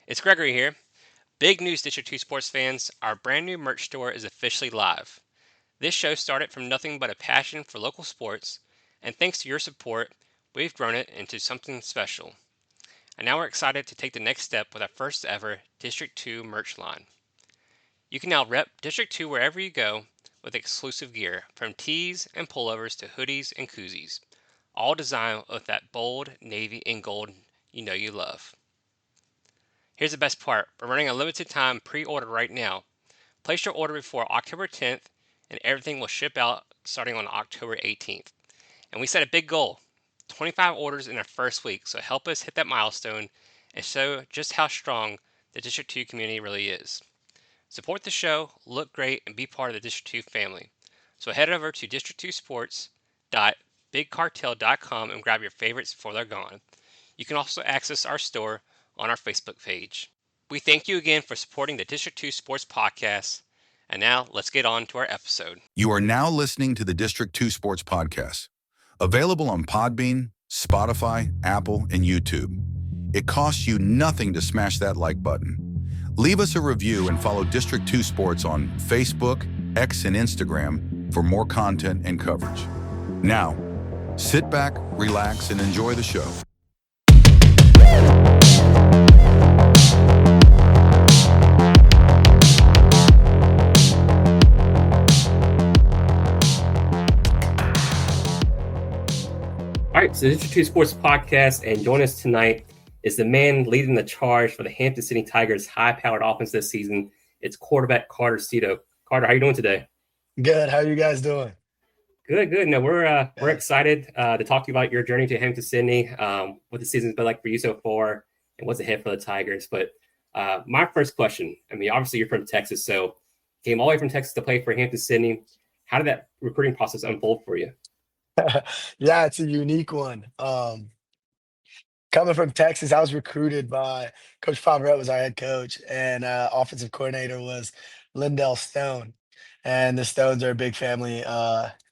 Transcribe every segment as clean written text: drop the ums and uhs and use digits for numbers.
It's Gregory here. Big news, District 2 sports fans. Our brand new merch store is officially live. This show started from nothing but a passion for local sports, and thanks to your support, we've grown it into something special. And now we're excited to take the next step with our first ever District 2 merch line. You can now rep District 2 wherever you go with exclusive gear, from tees and pullovers to hoodies and koozies, all designed with that bold navy and gold you know you love. Here's the best part. We're running a limited time pre-order right now. Place your order before October 10th and everything will ship out starting on October 18th. And we set a big goal, 25 orders in our first week, so help us hit that milestone and show just how strong the District 2 community really is. Support the show, look great, and be part of the District 2 family. So head over to district2sports.bigcartel.com and grab your favorites before they're gone. You can also access our store on our Facebook page. We thank you again for supporting the District 2 Sports Podcast. And now let's get on to our episode. You are now listening to the District 2 Sports Podcast, available on Podbean, Spotify, Apple, and YouTube. It costs you nothing to smash that like button. Leave us a review and follow District 2 Sports on Facebook, X, and Instagram for more content and coverage. Now, sit back, relax, and enjoy the show. All right, so the District 2 Sports Podcast, and join us tonight is the man leading the charge for the Hampden-Sydney Tigers' high-powered offense this season. It's quarterback Carter Sido. Carter, how are you doing today? Good. How are you guys doing? Good. No, we're excited to talk to you about your journey to Hampden-Sydney, what the season's been like for you so far, and what's ahead for the Tigers. But my first question, I mean, obviously you're from Texas, so came all the way from Texas to play for Hampden-Sydney. How did that recruiting process unfold for you? Yeah, it's a unique one. Coming from Texas, I was recruited by Coach Favre was our head coach, and offensive coordinator was Lindell Stone. And the Stones are a big family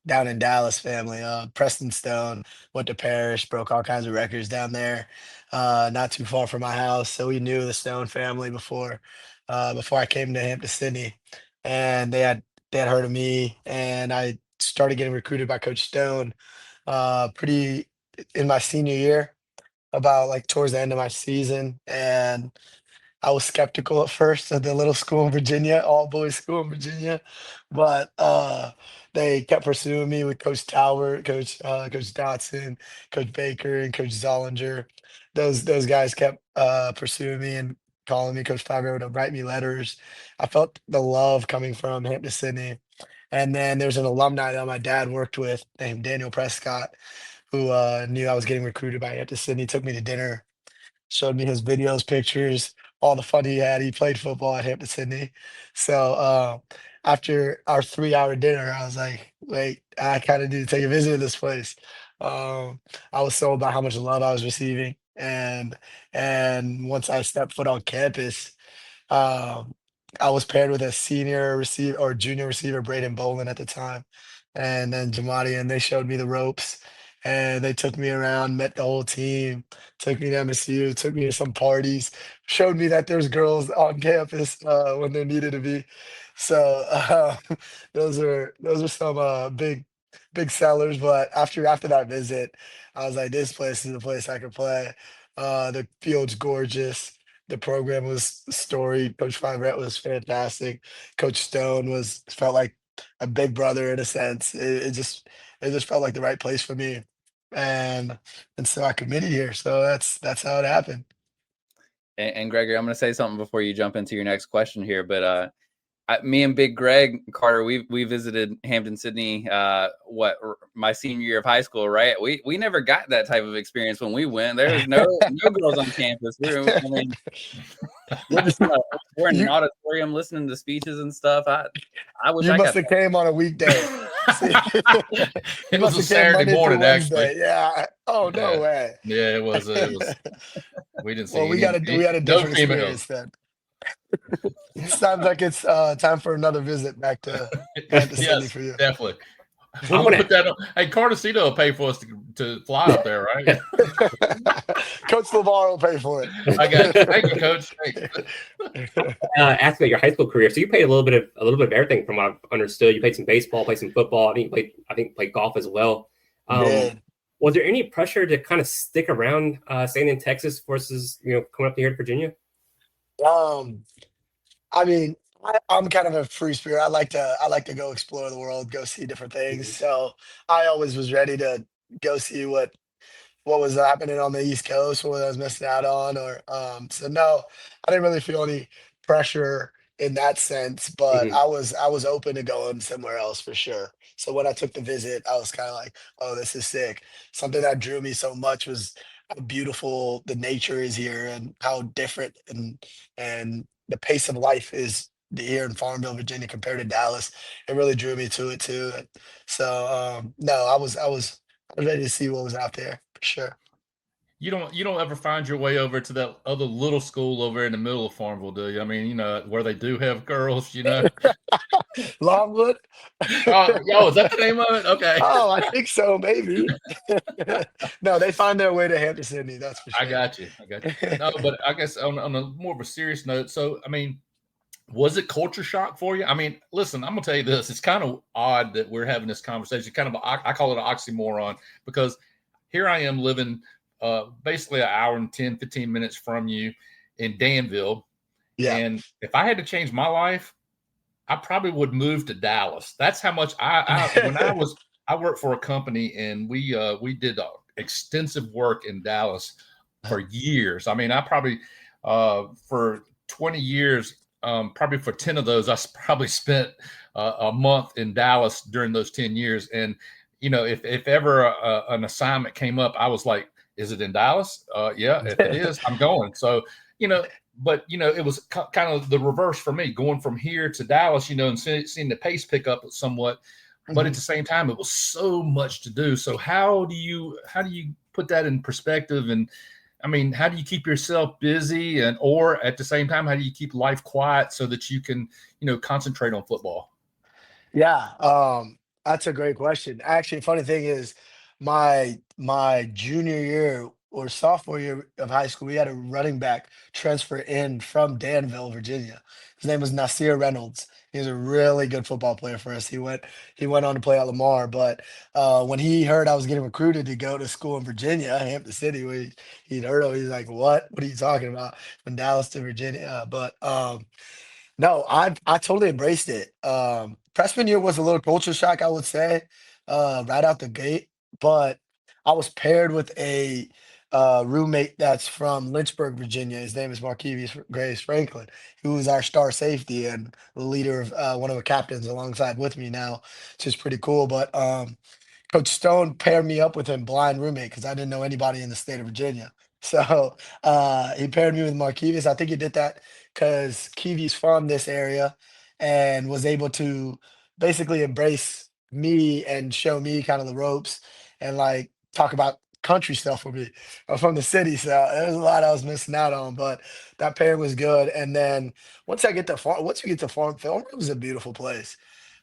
down in Dallas family. Preston Stone went to Parrish, broke all kinds of records down there, not too far from my house. So we knew the Stone family before I came to Hampton-Sydney, and they had heard of me, and I started getting recruited by Coach Stone pretty in my senior year, about like towards the end of my season. And I was skeptical at first at the little school in Virginia, all boys school in Virginia, but they kept pursuing me with Coach Talbert, Coach Dotson, Coach Baker, and Coach Zollinger. Those guys kept pursuing me and calling me. Coach Favre would write me letters. I felt the love coming from Hampton-Sydney. And then there's an alumni that my dad worked with named Daniel Prescott, who knew I was getting recruited by Hampton-Sydney, took me to dinner, showed me his videos, pictures, all the fun he had. He played football at Hampton-Sydney. So after our 3-hour dinner, I was like, wait, I kind of need to take a visit to this place. I was sold by how much love I was receiving. And once I stepped foot on campus, um, I was paired with a senior receiver or junior receiver, Braden Bolin at the time, and then Jamadi, and they showed me the ropes, and they took me around, met the whole team, took me to MSU, took me to some parties, showed me that there's girls on campus when there needed to be. So those are some big sellers. But after that visit, I was like, this place is a place I could play. The field's gorgeous. The program was storied. Coach Favre was fantastic. Coach Stone felt like a big brother in a sense. It just felt like the right place for me, and so I committed here. So that's how it happened. And Gregory, I'm going to say something before you jump into your next question here, but me and Big Greg Carter, we visited Hampden-Sydney, my senior year of high school, right? We never got that type of experience when we went. There was no girls on campus. We're in an auditorium listening to speeches and stuff. I wish You I must got have came on a weekday. It was a Saturday morning, actually. Yeah. Oh, no way. Yeah, it was. We didn't see. Well, we had a different experience then. It sounds like it's time for another visit back to Hampden-Sydney Yes, for you. definitely. I'm gonna put that on. Hey, Carter Sido will pay for us to fly up there, right? Coach LeVar will pay for it. I got you. Thank you, Coach. Ask about your high school career. So you played a little bit of everything, from what I've understood. You played some baseball, played some football. I think played golf as well. Was there any pressure to kind of stick around, staying in Texas versus coming up here to Virginia? I mean, I'm kind of a free spirit. I like to go explore the world, go see different things. Mhm. So I always was ready to go see what was happening on the East Coast, what I was missing out on, or so no, I didn't really feel any pressure in that sense, but Mhm. I was open to going somewhere else for sure. So when I took the visit, I was kind of like, oh, this is sick. Something that drew me so much was how beautiful the nature is here and how different and the pace of life is here in Farmville, Virginia compared to Dallas. It really drew me to it too. And so no, I was ready to see what was out there for sure. You don't ever find your way over to that other little school over in the middle of Farmville, do you? I mean, where they do have girls, Longwood? Oh, is that the name of it? Okay. Oh, I think so, maybe. No, they find their way to Hampden-Sydney, that's for I sure. got you. No, but I guess on a more of a serious note, so I mean, was it culture shock for you? I mean, listen, I'm gonna tell you this. It's kind of odd that we're having this conversation. I call it an oxymoron, because here I am living basically an hour and 10, 15 minutes from you in Danville. Yeah. And if I had to change my life, I probably would move to Dallas. That's how much I worked for a company, and we did extensive work in Dallas for years. I mean, I probably for 20 years, probably for 10 of those, I probably spent a month in Dallas during those 10 years. And if ever an assignment came up, I was like, "Is it in Dallas? Yeah, if it is, I'm going." So but it was kind of the reverse for me, going from here to Dallas, and seeing the pace pick up somewhat. But at the same time, it was so much to do. So how do you put that in perspective? And I mean, how do you keep yourself busy, or at the same time, how do you keep life quiet so that you can concentrate on football? Yeah, that's a great question. Actually, funny thing is, my junior year or sophomore year of high school, we had a running back transfer in from Danville, Virginia. His name was Nasir Reynolds. He was a really good football player for us. He went on to play at Lamar, but when he heard I was getting recruited to go to school in Virginia, Hampton City, where he'd heard of, he's like, "What? What are you talking about? From Dallas to Virginia?" But no, I totally embraced it. Freshman year was a little culture shock, I would say, right out the gate. But I was paired with a roommate that's from Lynchburg, Virginia. His name is Markevius Grace Franklin, who is our star safety and the leader of one of the captains alongside with me now, which is pretty cool. But Coach Stone paired me up with him, blind roommate, because I didn't know anybody in the state of Virginia. So he paired me with Markevius. I think he did that because Kiwi's from this area and was able to basically embrace me and show me kind of the ropes and like talk about country stuff with me. I'm from the city, so there's a lot I was missing out on, but that pairing was good. And then once we get to Farmville, it was a beautiful place.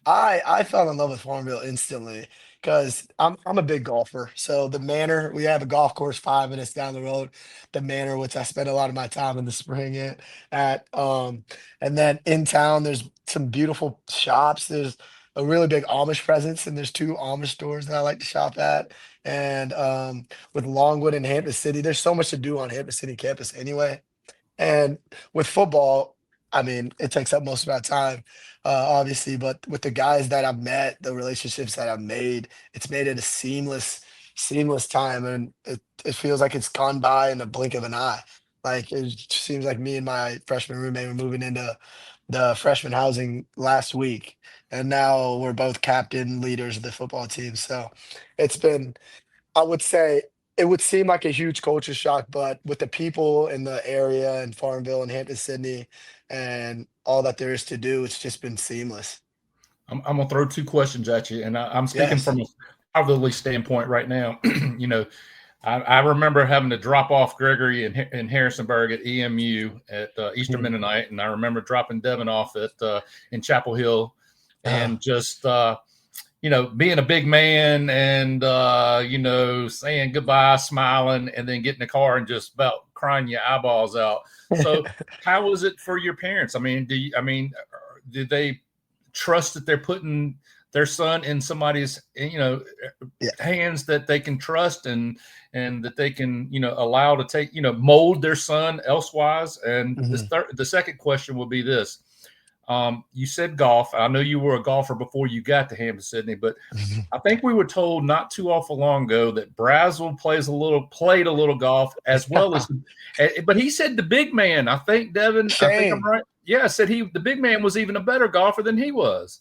I fell in love with Farmville instantly because I'm a big golfer. So the Manor, we have a golf course 5 minutes down the road. The Manor, which I spend a lot of my time in the spring at. And then in town, there's some beautiful shops. There's a really big Amish presence, and there's two Amish stores that I like to shop at. And with Longwood and Hampton City, there's so much to do on Hampton City campus anyway. And with football, I mean, it takes up most of our time, obviously, but with the guys that I've met, the relationships that I've made, it's made it a seamless time. And it feels like it's gone by in the blink of an eye. Like it just seems like me and my freshman roommate were moving into the freshman housing last week. And now we're both captain leaders of the football team. So it's been I would say it would seem like a huge culture shock, but with the people in the area and Farmville and Hampton-Sydney and all that there is to do, it's just been seamless. I'm gonna throw two questions at you, and I'm speaking Yes. from a fatherly standpoint right now. I remember having to drop off Gregory in Harrisonburg at EMU at Eastern Mhm. Mennonite, and I remember dropping Devin off at in Chapel Hill, Uh, and just being a big man and saying goodbye, smiling, and then getting in the car and just about crying your eyeballs out. So how was it for your parents? I mean, did they trust that they're putting their son in somebody's hands that they can trust and that they can allow to take mold their son elsewise? And the second question will be this. You said golf. I know you were a golfer before you got to Hampden-Sydney, but I think we were told not too awful long ago that Brazel played a little golf as well as, but he said the big man. I think Devin. Shane. I think I'm right. Yeah, said the big man was even a better golfer than he was.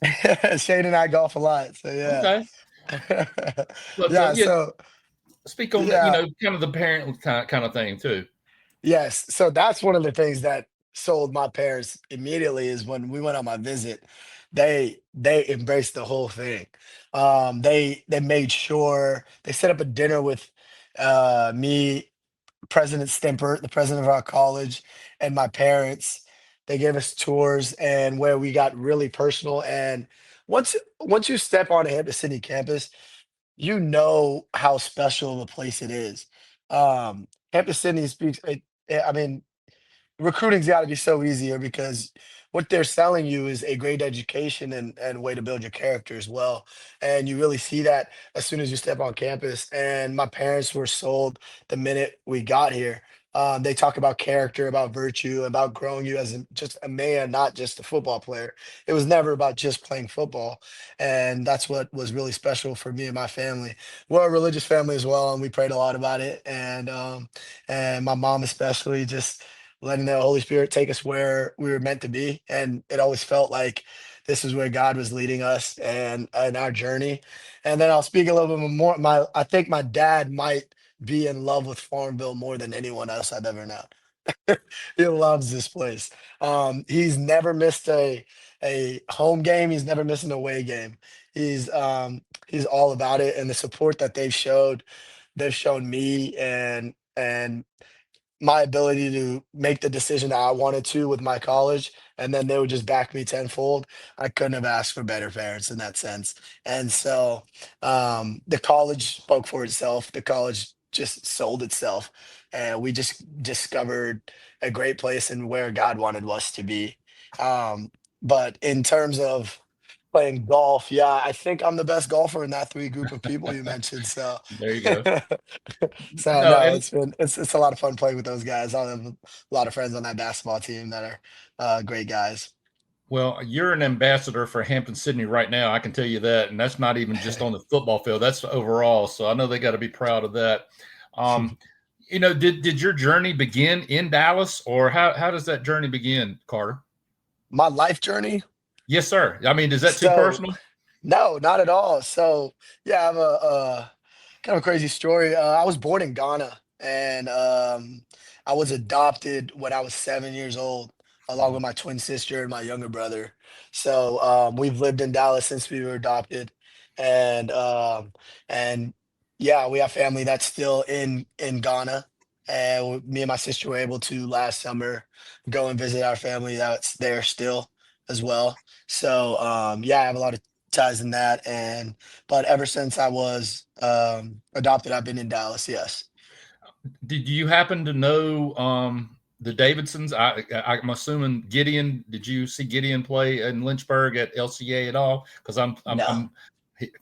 Shane and I golf a lot, so yeah. Okay. But, So speak on kind of the parent kind of thing too. Yes, so that's one of the things that sold my parents immediately is when we went on my visit, they embraced the whole thing. They made sure they set up a dinner with me, President Stimper, the president of our college, and my parents. They gave us tours and where we got really personal. And once you step on a Hampden-Sydney campus, you know how special of a place it is. Hampden-Sydney speaks. I mean, recruiting's got to be so easier because what they're selling you is a great education and way to build your character as well. And you really see that as soon as you step on campus. And my parents were sold the minute we got here. They talk about character, about virtue, about growing you as just a man, not just a football player. It was never about just playing football. And that's what was really special for me and my family. We're a religious family as well, and we prayed a lot about it. And my mom especially just letting the Holy Spirit take us where we were meant to be. And it always felt like this is where God was leading us and our journey. And then I'll speak a little bit more. I think my dad might be in love with Farmville more than anyone else I've ever known. He loves this place. He's never missed a home game. He's never missed an away game. He's all about it, and the support that they've shown me and my ability to make the decision that I wanted to with my college, and then they would just back me tenfold. I couldn't have asked for better parents in that sense. And so the college spoke for itself. The college just sold itself, and we just discovered a great place and where God wanted us to be. But in terms of playing golf, yeah, I think I'm the best golfer in that three group of people you mentioned. So there you go. So no, it's a lot of fun playing with those guys. I have a lot of friends on that basketball team that are great guys. Well, you're an ambassador for Hampden-Sydney right now. I can tell you that, and that's not even just on the football field. That's overall. So I know they got to be proud of that. Did your journey begin in Dallas, or how does that journey begin, Carter? My life journey? Yes, sir. I mean, is that too personal? No, not at all. So yeah, I have a kind of a crazy story. I was born in Ghana, and I was adopted when I was 7 years old, along with my twin sister and my younger brother. So we've lived in Dallas since we were adopted, and and yeah, we have family that's still in Ghana. And me and my sister were able to last summer go and visit our family that's there still as well. So yeah, I have a lot of ties in that, but ever since I was adopted, I've been in Dallas. Yes. Did you happen to know the Davidsons? I'm assuming Gideon. Did you see Gideon play in Lynchburg at LCA at all? Because I'm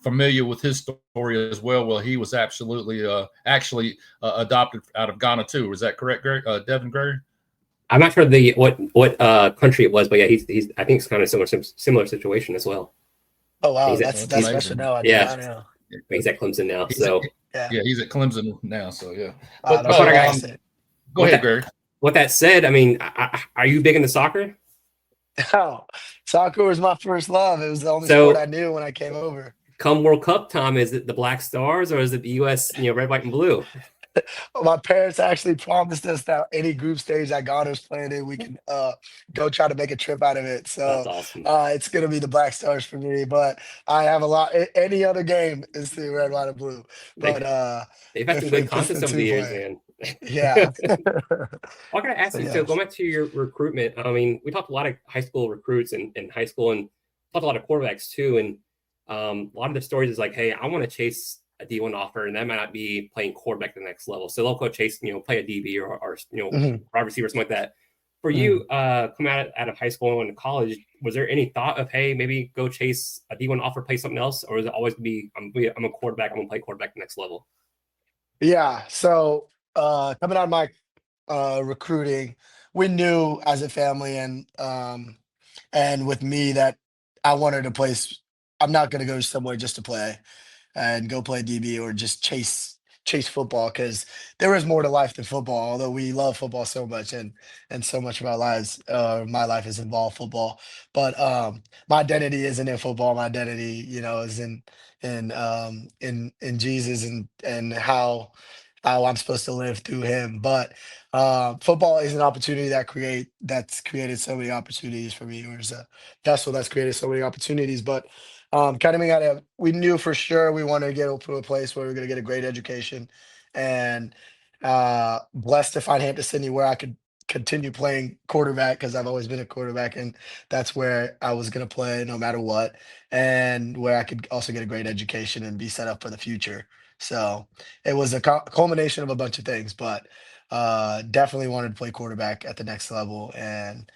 familiar with his story as well. Well, he was absolutely adopted out of Ghana too. Was that correct, Greg? Devin Gregory? I'm not sure what country it was, but yeah, he's I think it's kind of similar situation as well. Oh wow, that's special. No, I did not know. He's at Clemson now. He's at Clemson now. So yeah. But, go ahead, Greg. With that said, I mean, are you big into soccer? Oh, soccer was my first love. It was the only sport I knew when I came over. Come World Cup time, is it the Black Stars or is it the U.S. Red, white, and blue? My parents actually promised us that any group stage that Ghana's playing in, we can go try to make a trip out of it. So that's awesome. It's going to be the Black Stars for me, but I have a lot. Any other game is the red, white, and blue. But they've had some good contests over the years, man. Yeah. I got to ask you, so going back to your recruitment, I mean, we talked a lot of high school recruits in high school and talked a lot of quarterbacks too. And A lot of the stories is like, hey, I want to chase a D1 offer, and that might not be playing quarterback at the next level. So they'll go chase, play a DB or wide receiver, something like that. For you, coming out of high school and college, was there any thought of, hey, maybe go chase a D1 offer, play something else, or is it always be, I'm a quarterback, I'm gonna play quarterback next level? Yeah. So coming out of my recruiting, we knew as a family and with me that I wanted a place. I'm not going to go somewhere just to play and go play DB or just chase football because there is more to life than football. Although we love football so much and so much of our lives, my life is involved football. But my identity isn't in football. My identity, is in Jesus and how I'm supposed to live through Him. But football is an opportunity that's created so many opportunities for me. Or is a vessel that's created so many opportunities. But coming out of, we knew for sure we wanted to get to a place where we are going to get a great education, and blessed to find Hampden-Sydney where I could continue playing quarterback because I've always been a quarterback, and that's where I was going to play no matter what, and where I could also get a great education and be set up for the future. So it was a culmination of a bunch of things, but definitely wanted to play quarterback at the next level, and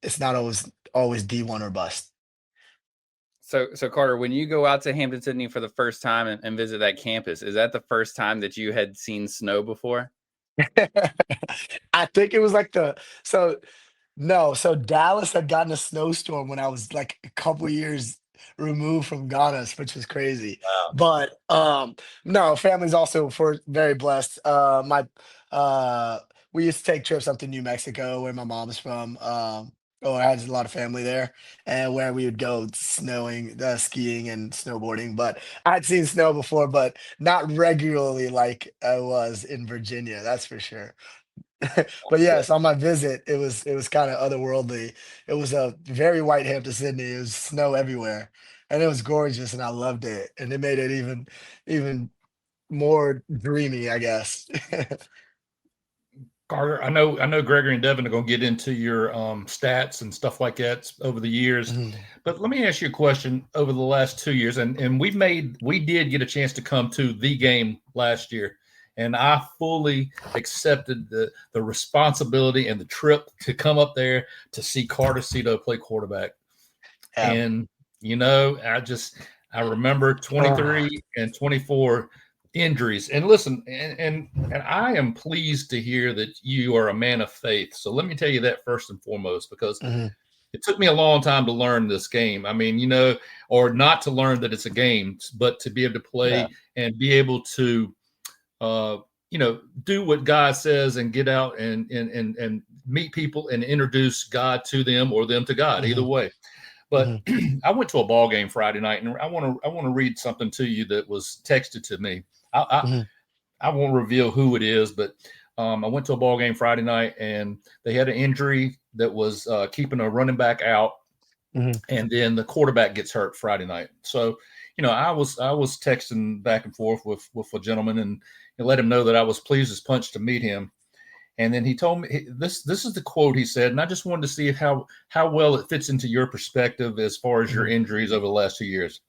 it's not always D1 or bust. So Carter, when you go out to Hampden-Sydney for the first time and visit that campus, is that the first time that you had seen snow before? I think it was like so no, so Dallas had gotten a snowstorm when I was like a couple years removed from Ghana, which was crazy. Wow. But no, family's also for very blessed. My we used to take trips up to New Mexico where my mom's from. I had a lot of family there, and where we would go snowing, skiing, and snowboarding. But I'd seen snow before, but not regularly like I was in Virginia. That's for sure. But yes, on my visit, it was kind of otherworldly. It was a very white Hampton-Sydney. It was snow everywhere, and it was gorgeous, and I loved it, and it made it even more dreamy, I guess. Carter, I know Gregory and Devin are going to get into your stats and stuff like that over the years, Mhm. but let me ask you a question. Over the last 2 years, and we did get a chance to come to the game last year, and I fully accepted the responsibility and the trip to come up there to see Carter Sido play quarterback. Yeah. And I remember 23 and 24 injuries. And listen, and I am pleased to hear that you are a man of faith. So let me tell you that first and foremost, because Mhm. it took me a long time to learn this game. I mean, or not to learn that it's a game, but to be able to Yeah. play and be able to uh, do what God says and get out and meet people and introduce God to them or them to God, either Mhm. way. But Mhm. I went to a ball game Friday night, and I want to read something to you that was texted to me. I Mhm. I won't reveal who it is, but I went to a ball game Friday night, and they had an injury that was keeping a running back out, Mhm. and then the quarterback gets hurt Friday night. So, I was texting back and forth with a gentleman and let him know that I was pleased as punch to meet him. And then he told me this. This is the quote he said, and I just wanted to see how well it fits into your perspective as far as your Mhm. injuries over the last 2 years.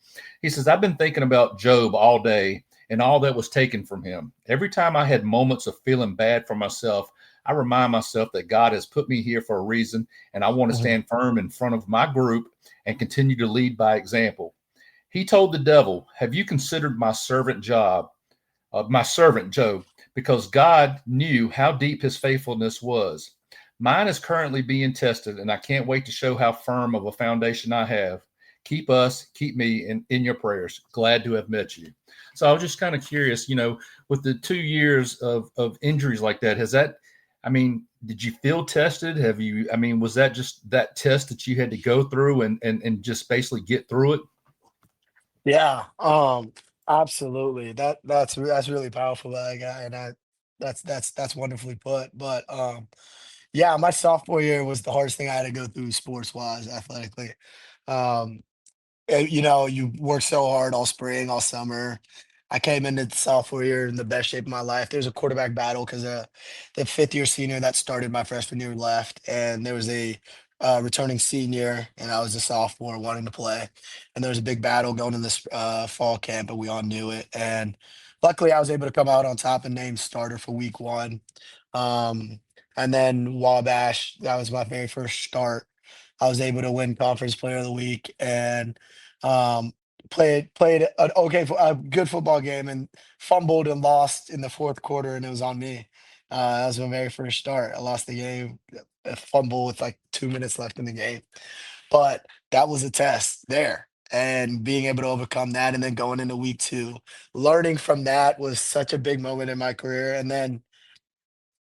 He says, "I've been thinking about Job all day and all that was taken from him. Every time I had moments of feeling bad for myself, I remind myself that God has put me here for a reason, and I want to Mhm. stand firm in front of my group and continue to lead by example." He told the devil, "Have you considered my servant Job, because God knew how deep his faithfulness was. Mine is currently being tested, and I can't wait to show how firm of a foundation I have. Keep me in your prayers. Glad to have met you." So I was just kind of curious, with the 2 years of injuries like that, did you feel tested? Was that just that test that you had to go through and just basically get through it? Yeah, absolutely. That's really powerful, that guy, and that's wonderfully put. But yeah, my sophomore year was the hardest thing I had to go through sports wise, athletically. Um, you work so hard all spring, all summer. I came into the sophomore year in the best shape of my life. There's a quarterback battle because the fifth year senior that started my freshman year left, and there was a returning senior, and I was a sophomore wanting to play. And there was a big battle going in this fall camp, and we all knew it. And luckily, I was able to come out on top and named starter for week 1. Um, and then Wabash, that was my very first start. I was able to win Conference Player of the Week and um, played an a good football game and fumbled and lost in the fourth quarter, and it was on me. That was my very first start. I lost the game, a fumble with like 2 minutes left in the game, but that was a test there. And being able to overcome that, and then going into week 2, learning from that was such a big moment in my career. And then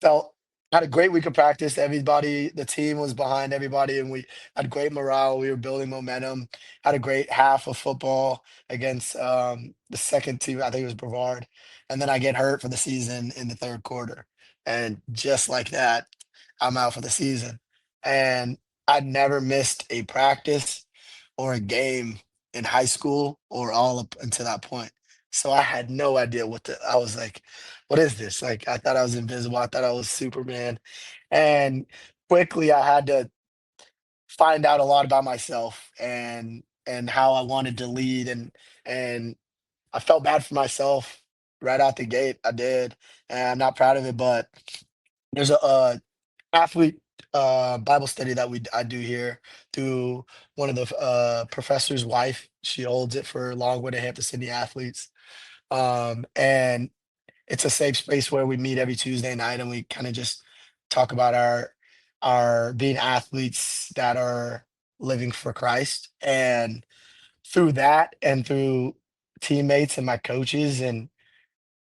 felt had a great week of practice. Everybody, the team was behind everybody, and we had great morale. We were building momentum. Had a great half of football against the second team. I think it was Brevard, and then I get hurt for the season in the third quarter, and just like that, I'm out for the season. And I'd never missed a practice or a game in high school or all up until that point. So I had no idea I was like, what is this? Like, I thought I was invisible. I thought I was Superman. And quickly I had to find out a lot about myself and how I wanted to lead, and I felt bad for myself right out the gate. I did. And I'm not proud of it, but there's a athlete Bible study that I do here through one of the professor's wife. She holds it for Longwood and Hampden-Sydney athletes. And it's a safe space where we meet every Tuesday night and we kind of just talk about our being athletes that are living for Christ. And through that and through teammates and my coaches, and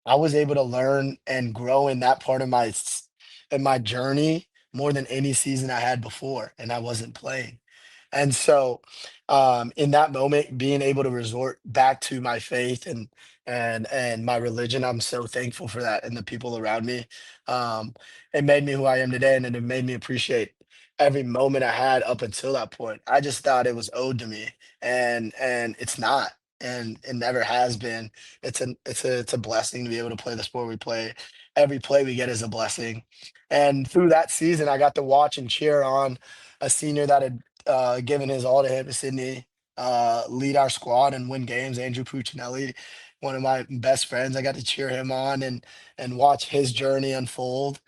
I was able to learn and grow in that part of in my journey more than any season I had before, and I wasn't playing. And so, in that moment, being able to resort back to my faith and my religion, I'm so thankful for that and the people around me. Um, it made me who I am today, and it made me appreciate every moment I had up until that point. I just thought it was owed to me, and it's not, and it never has been. It's a blessing to be able to play the sport we play. Every play we get is a blessing, and through that season, I got to watch and cheer on a senior that had given his all to Hampden-Sydney, lead our squad and win games. Andrew Puccinelli, one of my best friends, I got to cheer him on and watch his journey unfold.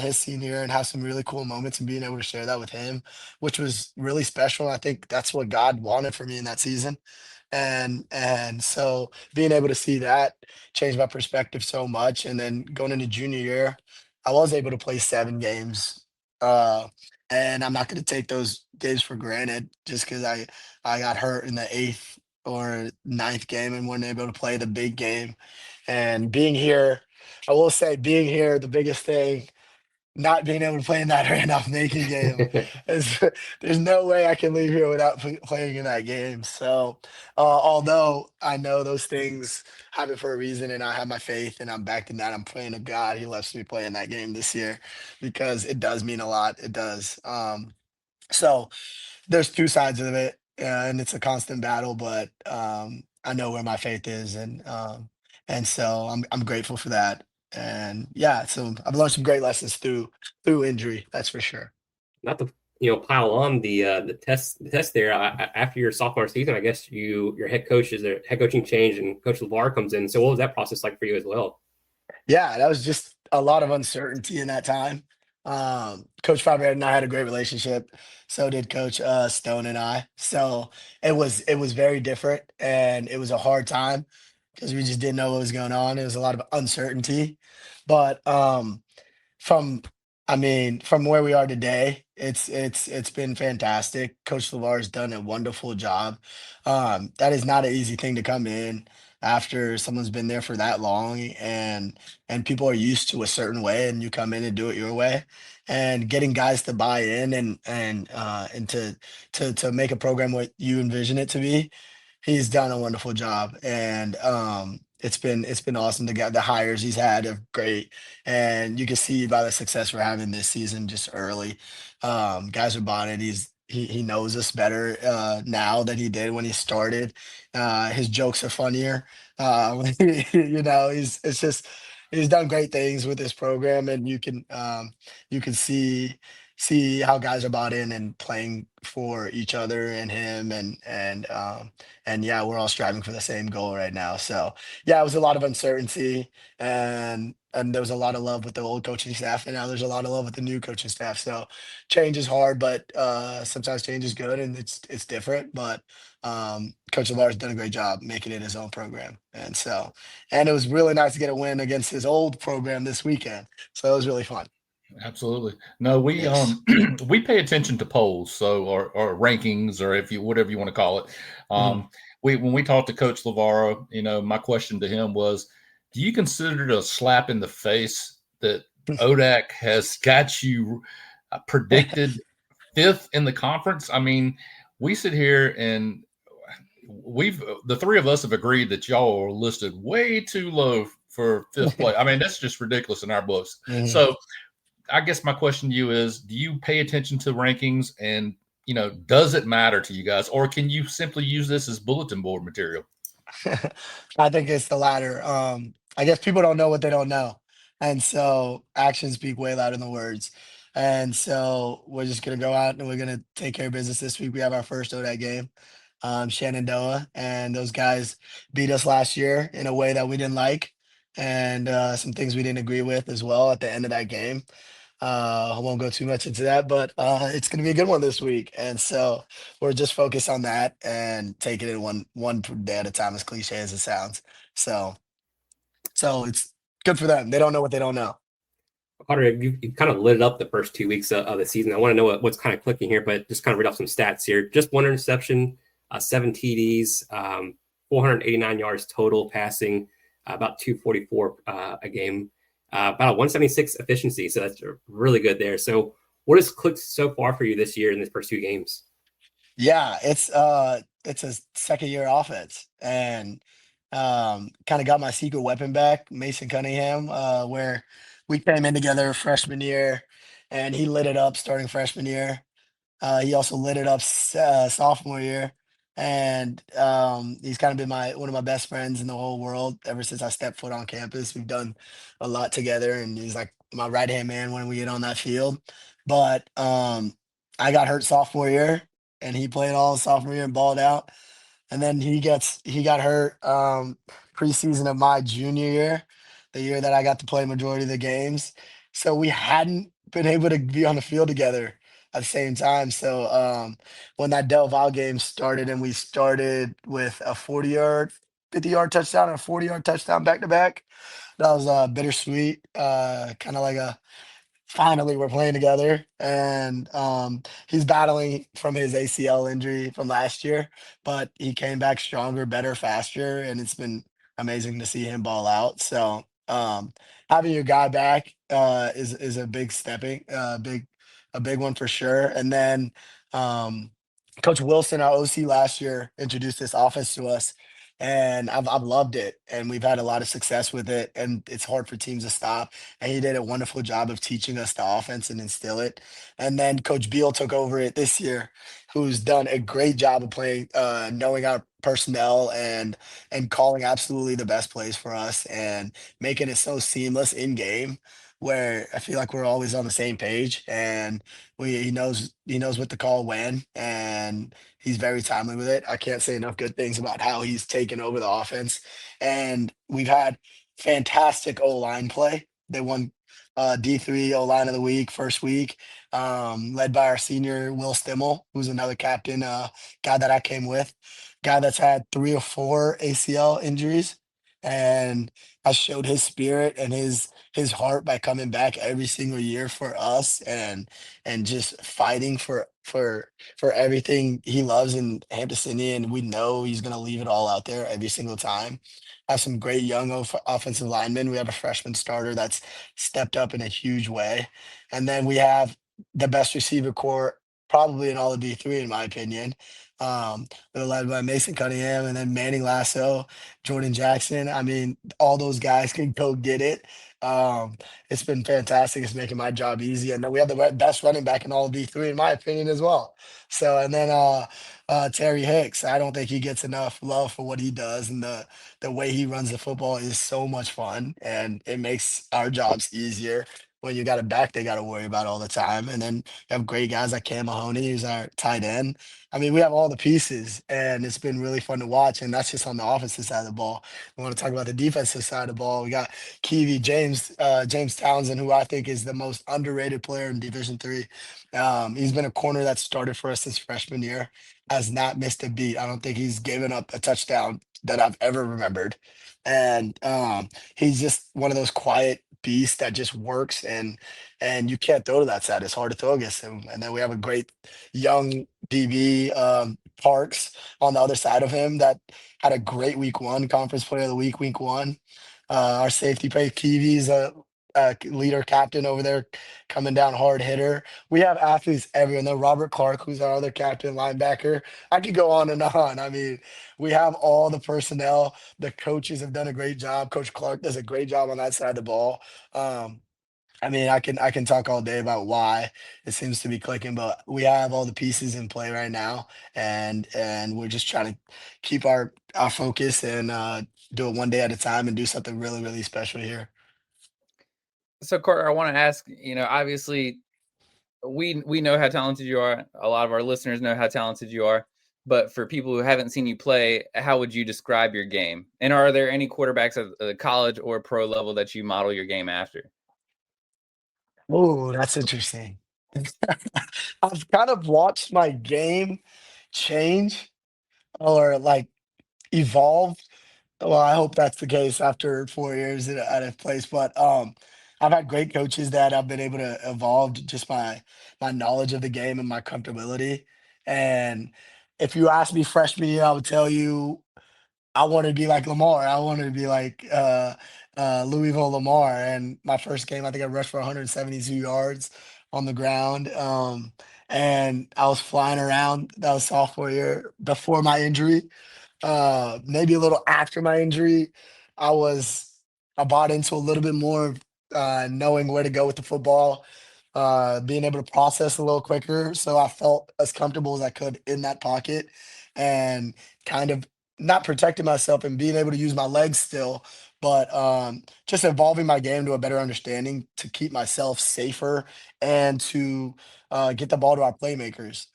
His senior year, and have some really cool moments and being able to share that with him, which was really special. I think that's what God wanted for me in that season. And so being able to see that changed my perspective so much. And then going into junior year, I was able to play 7 games. Uh, and I'm not going to take those games for granted just because I got hurt in the eighth or ninth game and wasn't able to play the big game. And being here, I will say, being here, the biggest thing, not being able to play in that Randolph Macon game is there's no way I can leave here without playing in that game. So, although I know those things happen for a reason, and I have my faith, and I'm back in that, I'm praying to God He lets me play in that game this year because it does mean a lot. It does. So there's 2 sides of it, and it's a constant battle, but, I know where my faith is, and so I'm grateful for that, and yeah, so I've learned some great lessons through injury, that's for sure. Not to pile on the test there. After your sophomore season, I guess your head coach is a head coaching change, and Coach LeVar comes in. So what was that process like for you as well? Yeah, that was just a lot of uncertainty in that time. Coach Faber and I had a great relationship. So did Coach Stone and I. So it was very different, and it was a hard time because we just didn't know what was going on. It was a lot of uncertainty, but from from where we are today, it's been fantastic. Coach LeVar's done a wonderful job. That is not an easy thing to come in after someone's been there for that long, and people are used to a certain way, and you come in and do it your way. And getting guys to buy in and to make a program what you envision it to be, he's done a wonderful job. And it's been awesome. The hires he's had are great, and you can see by the success we're having this season just early. Guys are buying it. He knows us better now than he did when he started. His jokes are funnier. He's it's just he's done great things with this program, and you can see see how guys are bought in and playing for each other and him and yeah, we're all striving for the same goal right now. So yeah, it was a lot of uncertainty and there was a lot of love with the old coaching staff and now there's a lot of love with the new coaching staff. So change is hard, but sometimes change is good and it's different. But Coach Lavar's done a great job making it his own program. And it was really nice to get a win against his old program this weekend. So it was really fun. Absolutely. No, we Yes. we pay attention to polls, so or rankings, or if you whatever you want to call it. Mhm. We when we talked to Coach Lavaro, my question to him was, do you consider it a slap in the face that ODAC has got you predicted fifth in the conference? I mean, we sit here and the three of us have agreed that y'all are listed way too low for fifth place. I mean, that's just ridiculous in our books. Mhm. So I guess my question to you is, do you pay attention to rankings and, does it matter to you guys, or can you simply use this as bulletin board material? I think it's the latter. I guess people don't know what they don't know. And so actions speak way louder than words. And so we're just gonna go out and we're gonna take care of business this week. We have our first ODAC game, Shenandoah, and those guys beat us last year in a way that we didn't like, and some things we didn't agree with as well at the end of that game. I won't go too much into that, but it's going to be a good one this week. And so we're just focused on that and taking it one day at a time, as cliche as it sounds. So it's good for them. They don't know what they don't know. Carter, you kind of lit up the first 2 weeks of the season. I want to know what's kind of clicking here, but just kind of read off some stats here. Just one interception, 7 TDs, 489 yards total passing, about 244 a game, about a 176 efficiency. So that's really good there. So what has clicked so far for you this year in these first 2 games? Yeah, it's a second year offense and kind of got my secret weapon back, Mason Cunningham, where we came in together freshman year and he lit it up starting freshman year. He also lit it up sophomore year, and he's kind of been my one of my best friends in the whole world ever since I stepped foot on campus. We've done a lot together, and he's like my right hand man when we get on that field. But I got hurt sophomore year, and he played all sophomore year and balled out. And then he got hurt preseason of my junior year, the year that I got to play majority of the games. So we hadn't been able to be on the field together at the same time. So when that Del Val game started and we started with a 40-yard, 50-yard touchdown and a 40-yard touchdown back to back, that was bittersweet. Kind of like a finally we're playing together and he's battling from his ACL injury from last year, but he came back stronger, better, faster, and it's been amazing to see him ball out. So having your guy back is a big stepping a big one for sure. And then Coach Wilson, our OC last year, introduced this offense to us, and I've loved it, and we've had a lot of success with it. And it's hard for teams to stop. And he did a wonderful job of teaching us the offense and instill it. And then Coach Beal took over it this year, who's done a great job of playing, knowing our personnel and calling absolutely the best plays for us and making it so seamless in game. Where I feel like we're always on the same page, and he knows what to call when, and he's very timely with it. I can't say enough good things about how he's taken over the offense, and we've had fantastic O line play. They won D3 O line of the week first week, led by our senior Will Stimmel, who's another captain, guy that I came with, guy that's had 3 or 4 ACL injuries, and has showed his spirit and his heart by coming back every single year for us and just fighting for everything he loves in Hampden-Sydney, and we know he's going to leave it all out there every single time. Have some great young offensive linemen. We have a freshman starter that's stepped up in a huge way, and then we have the best receiver core probably in all of D3, in my opinion. They're led by Mason Cunningham and then Manning Lasso, Jordan Jackson. I mean, all those guys can go get it. Um, it's been fantastic. It's making my job easy. And then we have the best running back in all of D3, in my opinion, as well. So, and then Terry Hicks, I don't think he gets enough love for what he does. And the way he runs the football is so much fun and it makes our jobs easier when you got a back they got to worry about all the time. And then you have great guys like Cam Mahoney, who's our tight end. I mean, we have all the pieces, and it's been really fun to watch. And that's just on the offensive side of the ball. We want to talk about the defensive side of the ball. We got James Townsend, who I think is the most underrated player in Division 3. He's been a corner that started for us since freshman year, has not missed a beat. I don't think he's given up a touchdown that I've ever remembered. And he's just one of those quiet beasts that just works, and you can't throw to that side. It's hard to throw against him. And then we have a great young DB, Parks, on the other side of him that had a great week 1, conference player of the week 1. Our safety play, Kiwi's a leader captain over there, coming down hard hitter. We have athletes everywhere. And then Robert Clark, who's our other captain linebacker. I could go on and on. I mean, we have all the personnel. The coaches have done a great job. Coach Clark does a great job on that side of the ball. I mean, I can talk all day about why it seems to be clicking, but we have all the pieces in play right now, and we're just trying to keep our focus and do it one day at a time and do something really, really special here. So Carter, I want to ask, obviously we know how talented you are. A lot of our listeners know how talented you are. But for people who haven't seen you play, how would you describe your game? And are there any quarterbacks at the college or pro level that you model your game after? Oh, that's interesting. I've kind of watched my game change or like evolve. Well, I hope that's the case after 4 years at a place. But I've had great coaches that I've been able to evolve just my knowledge of the game and my comfortability. And if you asked me freshman year, I would tell you I wanted to be like Lamar. I wanted to be like Louisville Lamar. And my first game, I think I rushed for 172 yards on the ground. And I was flying around. That was sophomore year before my injury. Maybe a little after my injury, I was I bought into a little bit more of knowing where to go with the football, being able to process a little quicker. So I felt as comfortable as I could in that pocket, and kind of not protecting myself and being able to use my legs still, but just evolving my game to a better understanding to keep myself safer and to get the ball to our playmakers.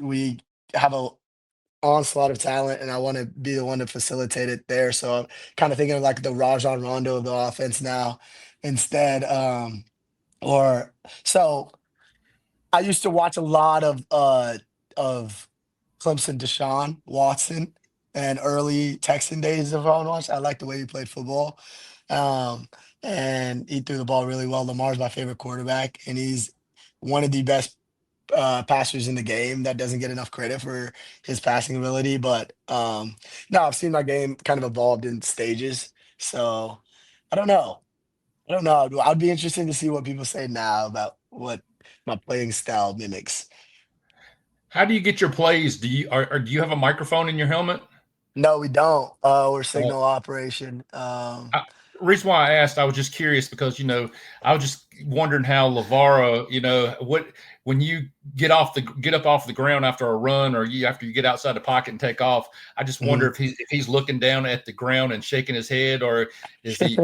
We have a onslaught of talent, and I want to be the one to facilitate it there. So I'm kind of thinking of like the Rajon Rondo of the offense now instead. Or so I used to watch a lot of Clemson Deshaun Watson and early Texan days of on watch. I like the way he played football. Um, and he threw the ball really well. Lamar's my favorite quarterback, and he's one of the best passers in the game that doesn't get enough credit for his passing ability. But no, I've seen my game kind of evolved in stages. So I don't know. I don't know. I'd be interested to see what people say now about what my playing style mimics. How do you get your plays? Do you have a microphone in your helmet? No, we don't. We're signal operation. I, reason why I asked, I was just curious because I was just wondering how Lavara, what when you get up off the ground after a run or after you get outside the pocket and take off. I just wonder if he's looking down at the ground and shaking his head, or is he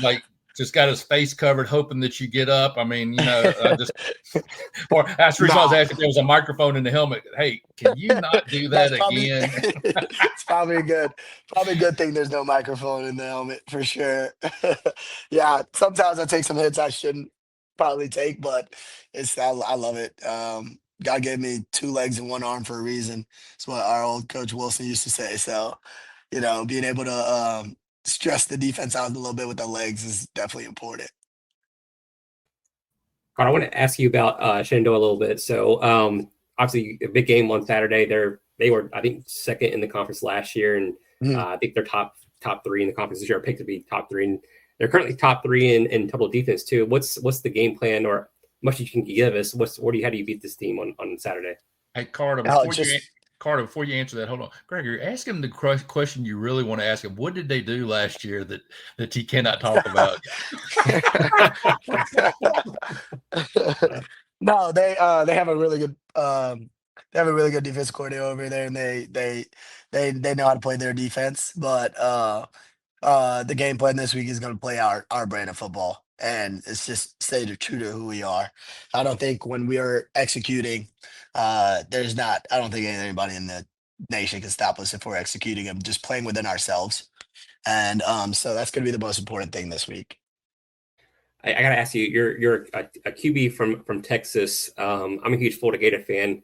like just got his face covered, hoping that you get up. I mean, or that's the reason I was asking if there was a microphone in the helmet. Hey, can you not do that again? It's probably a good thing there's no microphone in the helmet for sure. Yeah, sometimes I take some hits I shouldn't probably take, but I love it. God gave me 2 legs and 1 arm for a reason. That's what our old coach Wilson used to say. So, being able to stress the defense out a little bit with the legs is definitely important. Carl, I want to ask you about Shenandoah a little bit. So obviously a big game on Saturday. They were, I think, second in the conference last year, and I think they're top 3 in the conference this year. Picked to be top 3, and they're currently top 3 in total defense too. What's the game plan, or much you can give us? How do you beat this team on Saturday? Hey, Carter, before you answer that, hold on. Gregory, ask him the question you really want to ask him. What did they do last year that he cannot talk about? No, they have a really good defense coordinator over there, and they know how to play their defense. But the game plan this week is going to play our brand of football, and it's just stay true to who we are. I don't think when we are executing, I don't think anybody in the nation can stop us if we're executing and just playing within ourselves. And so that's going to be the most important thing this week. I gotta ask you, you're a QB from Texas. I'm a huge Florida Gator fan.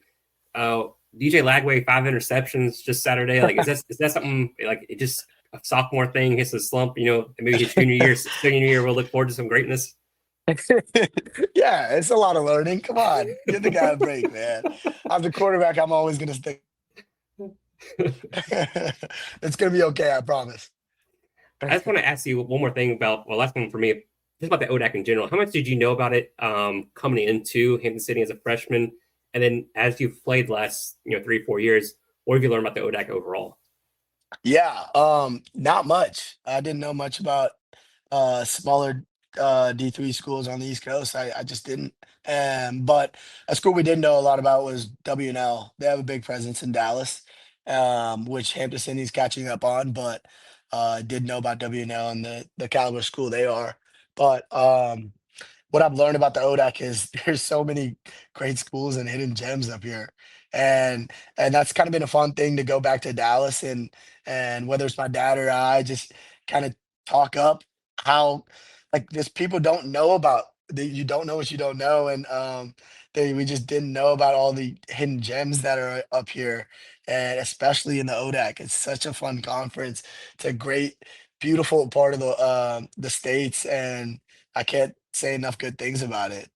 DJ Lagway, 5 interceptions just Saturday. Like, is that something like it just a sophomore thing, hits a slump, maybe his senior year, we'll look forward to some greatness? Yeah, it's a lot of learning. Come on, give the guy a break, man. I'm the quarterback. I'm always going to stick. It's going to be okay. I promise. I just want to ask you one more thing about, last one for me, just about the ODAC in general. How much did you know about it coming into Hampden-Sydney as a freshman? And then as you've played the last 3-4 years, what have you learned about the ODAC overall? Yeah, not much. I didn't know much about smaller D3 schools on the East Coast. I just didn't. But a school we did know a lot about was W&L. They have a big presence in Dallas, which Hampden-Sydney's catching up on, but did know about W&L and the caliber school they are. But what I've learned about the ODAC is there's so many great schools and hidden gems up here. And that's kind of been a fun thing to go back to Dallas and whether it's my dad or I just kind of talk up how like this people don't know about you don't know what you don't know. And we just didn't know about all the hidden gems that are up here, and especially in the ODAC. It's such a fun conference. It's a great, beautiful part of the states, and I can't say enough good things about it.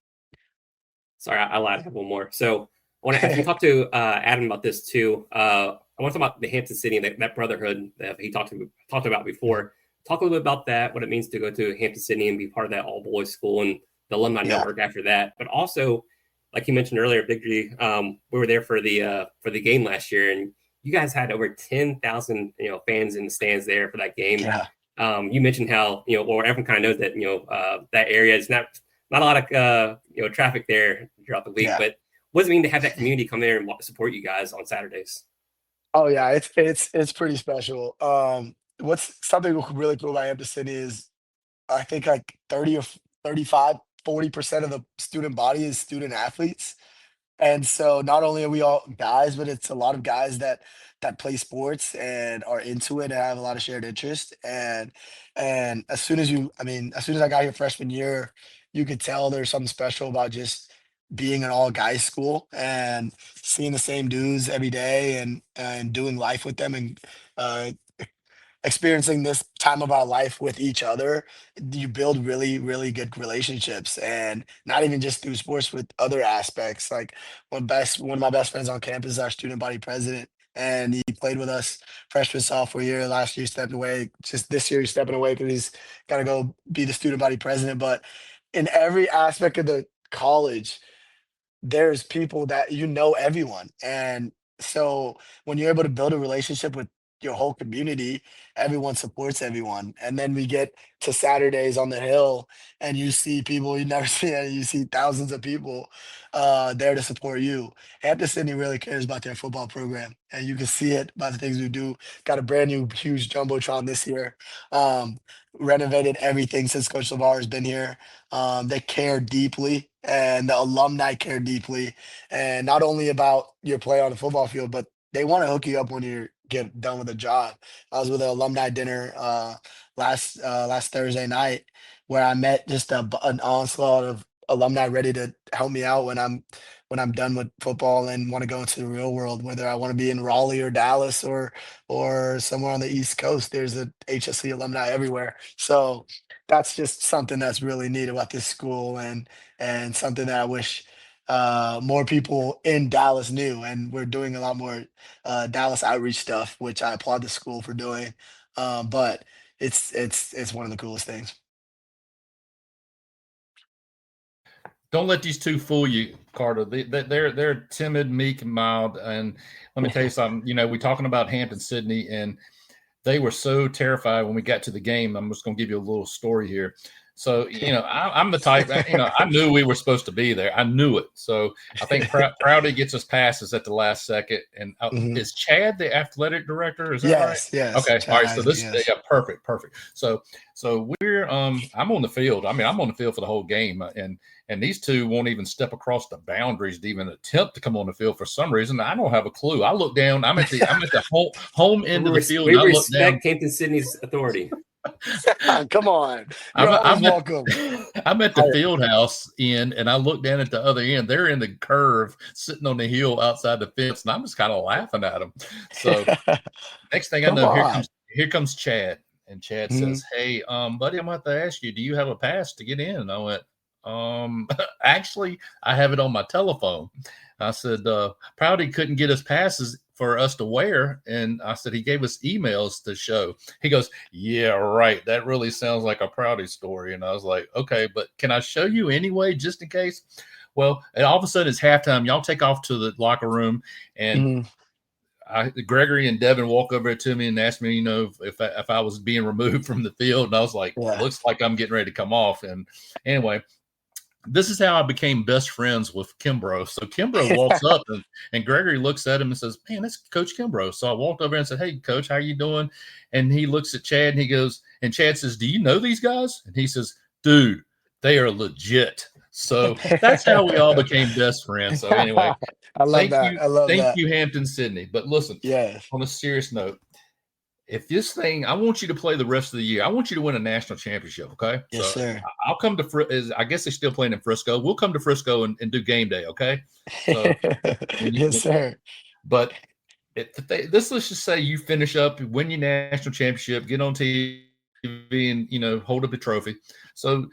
Sorry, I lied. I have one more. So I want to ask you, talk to Adam about this too. I want to talk about the Hampden-Sydney and that brotherhood that he talked about before. Talk a little bit about that, what it means to go to Hampden-Sydney and be part of that all boys school and the alumni network after that. But also, like you mentioned earlier, Big G, we were there for the game last year, and you guys had over 10,000 fans in the stands there for that game. Yeah. You mentioned how everyone kind of knows that that area is not a lot of traffic there throughout the week, but what does it mean to have that community come there and support you guys on Saturdays? Oh yeah, it's pretty special. What's something really cool about Hampden-Sydney is I think like 30 or 35, 40% of the student body is student athletes. And so not only are we all guys, but it's a lot of guys that play sports and are into it and have a lot of shared interest. And as soon as I got here freshman year, you could tell there's something special about just being an all guys school and seeing the same dudes every day and doing life with them and uh, experiencing this time of our life with each other. You build really, really good relationships, and not even just through sports, with other aspects. Like one of my best friends on campus is our student body president, and he played with us freshman, sophomore year. Last year, stepped away. Just this year, he's stepping away because he's got to go be the student body president. But in every aspect of the college, there's people that everyone. And so when you're able to build a relationship with your whole community, everyone supports everyone. And then we get to Saturdays on the hill and you see people you never see, and you see thousands of people there to support you. Hampden-Sydney really cares about their football program, and you can see it by the things we do. Got a brand new huge jumbotron this year. Um, Renovated everything since Coach LeVar has been here. They care deeply, and the alumni care deeply, and not only about your play on the football field, but they want to hook you up when you get done with a job. I was with an alumni dinner last Thursday night where I met just an onslaught of alumni ready to help me out when I'm done with football and want to go into the real world, whether I want to be in Raleigh or Dallas or somewhere on the East Coast. There's a HSC alumni everywhere. So that's just something that's really neat about this school, and something that I wish more people in Dallas knew. And we're doing a lot more Dallas outreach stuff, which I applaud the school for doing. But it's one of the coolest things. Don't let these two fool you, Carter. They're timid, meek, and mild. And let me tell you something. We're talking about Hampden-Sydney, and they were so terrified when we got to the game. I'm just going to give you a little story here. So, I'm the type, I knew we were supposed to be there. I knew it. So I think Proudy gets us passes at the last second. And is Chad the athletic director? Is that right? Yes. Okay. Chad All right. So Isaac, yes. yeah, perfect. So we're, I'm on the field. I mean, I'm on the field for the whole game. And these two won't even step across the boundaries to even attempt to come on the field for some reason. I don't have a clue. I look down. I'm at the home end of the field. We and I look down. respect Hampden-Sydney's authority. Come on. You're always welcome. I'm at the field house end, and I look down at the other end. They're in the curve, sitting on the hill outside the fence, and I'm just kind of laughing at them. So next thing I know, here comes Chad, and Chad says, "Hey, buddy, I'm about to ask you, do you have a pass to get in?" And I went, actually, I have it on my telephone. I said, Proudy couldn't get us passes for us to wear. And I said, he gave us emails to show. He goes, yeah, right. That really sounds like a Proudy story. And I was like, okay, but can I show you anyway, just in case? Well, and all of a sudden it's halftime. Y'all take off to the locker room, and Gregory and Devin walk over to me and ask me, if I was being removed from the field. And I was like, looks like I'm getting ready to come off. And anyway, this is how I became best friends with Kimbrough. So Kimbrough walks up and Gregory looks at him and says, man, that's Coach Kimbrough. So I walked over and said, hey, Coach, how you doing? And he looks at Chad and he goes, and Chad says, do you know these guys? And he says, dude, they are legit. So that's how we all became best friends. So anyway, I love that. Thank you, Hampden-Sydney. But listen, on a serious note, if this thing, I want you to play the rest of the year. I want you to win a national championship, okay? Yes, sir. I'll come to I guess they're still playing in Frisco. We'll come to Frisco and do game day, okay? So, yes, sir. But let's just say you finish up, win your national championship, get on TV and, hold up the trophy. So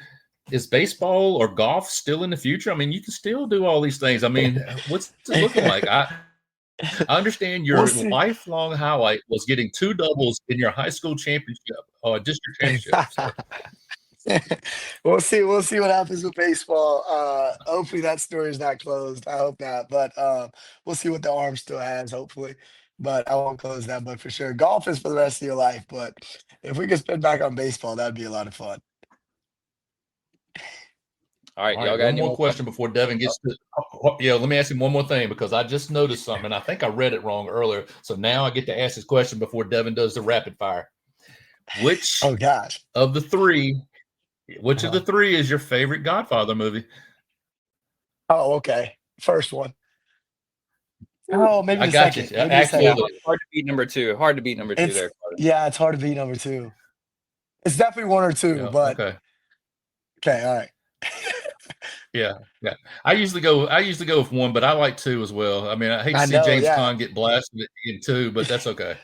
is baseball or golf still in the future? I mean, you can still do all these things. I mean, what's it looking like? I understand your lifelong highlight was getting 2 doubles in your high school championship or district championship. So. We'll see what happens with baseball. Hopefully that story is not closed. I hope not, but we'll see what the arm still has, hopefully. But I won't close that book for sure. Golf is for the rest of your life, but if we could spin back on baseball, that'd be a lot of fun. All right, y'all got one more question before Devin gets to let me ask him one more thing, because I just noticed something, and I think I read it wrong earlier. So now I get to ask this question before Devin does the rapid fire. Which of the three is your favorite Godfather movie? Oh, okay. First one. Oh, maybe I got second. you. Absolutely. Hard to beat number two. Hard to beat number two there. Yeah, it's hard to beat number 2. It's definitely 1 or 2, but okay, all right. Yeah. I usually go with 1, but I like 2 as well. I mean, I hate to see James Caan get blasted in 2, but that's okay.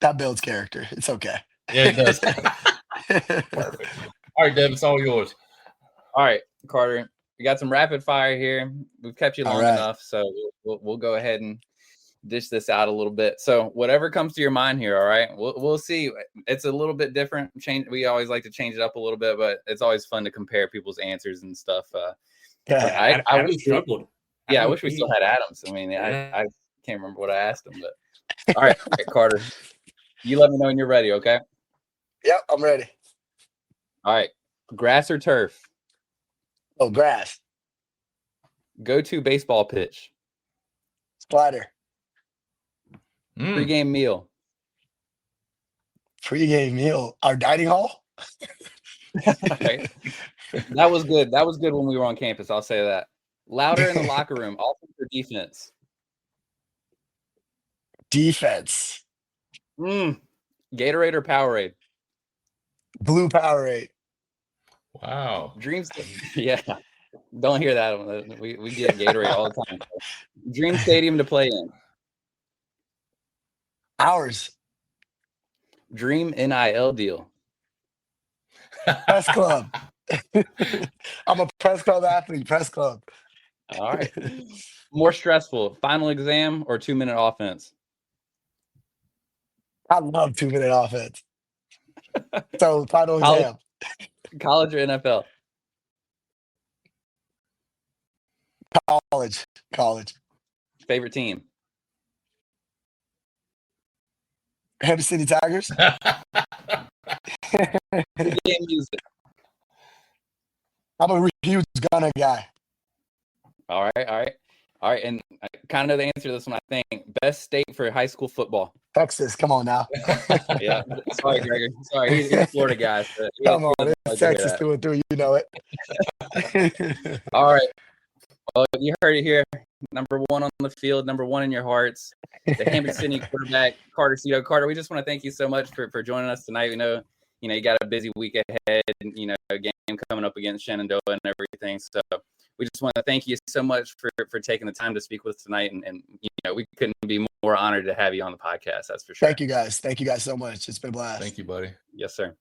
That builds character. It's okay. Yeah, it does. Perfect. All right, Dev, it's all yours. All right, Carter, we got some rapid fire here. We've kept you long enough, so we'll go ahead and dish this out a little bit. So whatever comes to your mind here, all right? We'll see. It's a little bit different. We always like to change it up a little bit, but it's always fun to compare people's answers and stuff. I wish struggled. I wish we still had Adams. I mean, I can't remember what I asked him, but all right, Carter, you let me know when you're ready, okay? Yep, I'm ready. All right, grass or turf? Oh, grass. Go-to baseball pitch? Slider. Pre-game meal? Pre-game meal. Our dining hall? Okay. That was good. That was good when we were on campus. I'll say that. Louder in the locker room, offense or defense? Defense. Gatorade or Powerade? Blue Powerade. Wow. Dreams. Yeah. Don't hear that. We get Gatorade all the time. Dream stadium to play in? Ours. Dream NIL deal? Press club. I'm a press club athlete. Press club. All right. More stressful, final exam or 2-minute offense? I love 2-minute offense. So final exam. College or NFL? College. Favorite team? Hampden-Sydney Tigers. Game music? I'm a huge Gunner guy. All right. And I kind of know the answer to this one, I think. Best state for high school football. Texas, come on now. Yeah. Sorry, Gregor. Sorry, he's a Florida guy. So Come on, it's Texas through and through. You know it. All right. Well, you heard it here. Number one on the field, number one in your hearts. The Hampden-Sydney quarterback, Carter Sido. Carter, we just want to thank you so much for joining us tonight. We know, you got a busy week ahead, and, a game coming up against Shenandoah and everything. So we just want to thank you so much for taking the time to speak with us tonight. And we couldn't be more honored to have you on the podcast. That's for sure. Thank you guys. Thank you guys so much. It's been a blast. Thank you, buddy. Yes, sir.